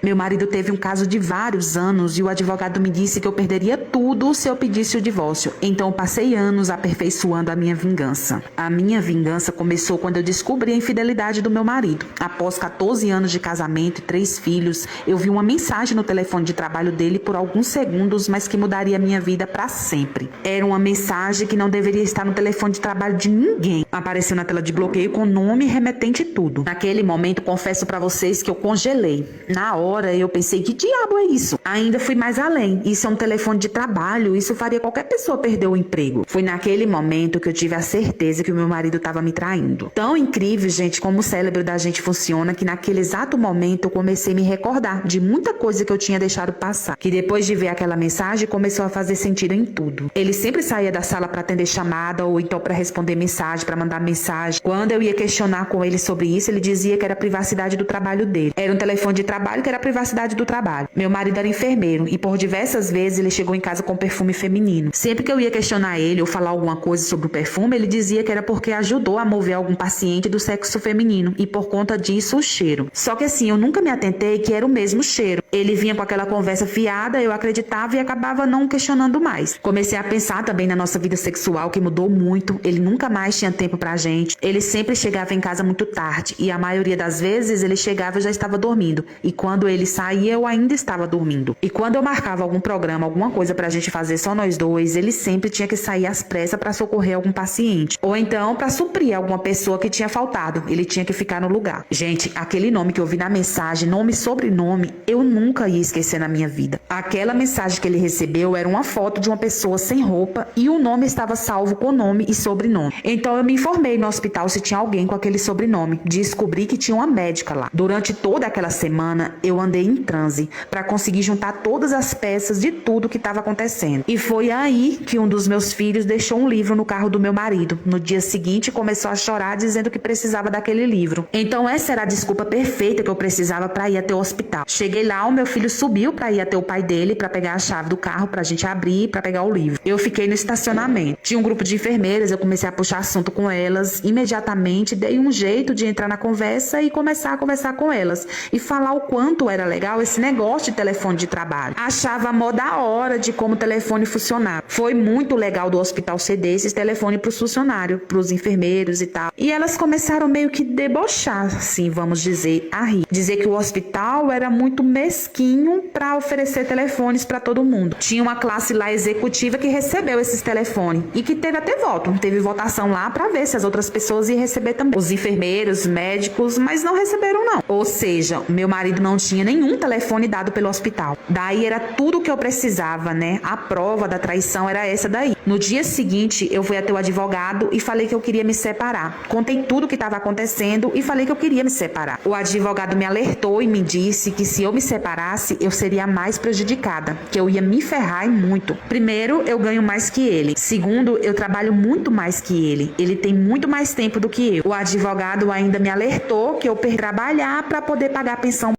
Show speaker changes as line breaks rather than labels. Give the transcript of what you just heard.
Meu marido teve um caso de vários anos e o advogado me disse que eu perderia tudo se eu pedisse o divórcio. Então passei anos aperfeiçoando a minha vingança. A minha vingança começou quando eu descobri a infidelidade do meu marido. Após 14 anos de casamento e 3 filhos, eu vi uma mensagem no telefone de trabalho dele por alguns segundos, mas que mudaria a minha vida para sempre. Era uma mensagem que não deveria estar no telefone de trabalho de ninguém. Apareceu na tela de bloqueio com nome, remetente e tudo. Naquele momento, confesso para vocês que eu congelei. Na hora, eu pensei, que diabo é isso? Ainda fui mais além. Isso é um telefone de trabalho, isso faria qualquer pessoa perder o emprego. Foi naquele momento que eu tive a certeza que o meu marido estava me traindo. Tão incrível, gente, como o cérebro da gente funciona, que naquele exato momento eu comecei a me recordar de muita coisa que eu tinha deixado passar. Que depois de ver aquela mensagem, começou a fazer sentido em tudo. Ele sempre saía da sala para atender chamada ou então para responder mensagem, para mandar mensagem. Quando eu ia questionar com ele sobre isso, ele dizia que era a privacidade do trabalho dele. Era um telefone de trabalho que era a privacidade do trabalho. Meu marido era enfermeiro e por diversas vezes ele chegou em casa com perfume feminino. Sempre que eu ia questionar ele ou falar alguma coisa sobre o perfume, ele dizia que era porque ajudou a mover algum paciente do sexo feminino e por conta disso o cheiro. Só que assim, eu nunca me atentei que era o mesmo cheiro. Ele vinha com aquela conversa fiada, eu acreditava e acabava não questionando mais. Comecei a pensar também na nossa vida sexual, que mudou muito. Ele nunca mais tinha tempo pra gente. Ele sempre chegava em casa muito tarde e a maioria das vezes ele chegava e já estava dormindo. E quando ele saía, eu ainda estava dormindo. E quando eu marcava algum programa, alguma coisa pra gente fazer só nós dois, ele sempre tinha que sair às pressas pra socorrer algum paciente. Ou então pra suprir alguma pessoa que tinha faltado. Ele tinha que ficar no lugar. Gente, aquele nome que eu vi na mensagem, nome e sobrenome, eu nunca ia esquecer na minha vida. Aquela mensagem que ele recebeu era uma foto de uma pessoa sem roupa e o nome estava salvo com nome e sobrenome. Então eu me informei no hospital se tinha alguém com aquele sobrenome. Descobri que tinha uma médica lá. Durante toda aquela semana eu andei em transe para conseguir juntar todas as peças de tudo que estava acontecendo. E foi aí que um dos meus filhos deixou um livro no carro do meu marido. No dia seguinte começou a chorar dizendo que precisava daquele livro. Então essa era a desculpa perfeita que eu precisava para ir até o hospital. Cheguei lá, o meu filho subiu para ir até o pai dele para pegar a chave do carro pra gente abrir para pegar o livro. Eu fiquei no estacionamento. Tinha um grupo de enfermeiras, eu comecei a puxar assunto com elas. Imediatamente dei um jeito de entrar na conversa e começar a conversar com elas e falar o quanto era legal esse negócio de telefone de trabalho. Achava mó da hora de como o telefone funcionava. Foi muito legal do hospital ceder esses telefones pros funcionários, pros enfermeiros e tal. E elas começaram meio que debochar, assim, vamos dizer, a rir. Dizer que o hospital era muito mesquinho para oferecer telefones para todo mundo. Tinha uma classe lá executiva que recebeu esses telefones e que teve até voto. Teve votação lá para ver se as outras pessoas iam receber também. Os enfermeiros, médicos, mas não receberam não. Ou seja, meu marido não tinha nenhum telefone dado pelo hospital. Daí era tudo o que eu precisava, né? A prova da traição era essa daí. No dia seguinte, eu fui até o advogado e falei que eu queria me separar. Contei tudo o que estava acontecendo e falei que eu queria me separar. O advogado me alertou e me disse que se eu me separasse, eu seria a mais prejudicada, que eu ia me ferrar e muito. Primeiro, eu ganho mais que ele. Segundo, eu trabalho muito mais que ele. Ele tem muito mais tempo do que eu. O advogado ainda me alertou que eu perdi trabalhar para poder pagar a pensão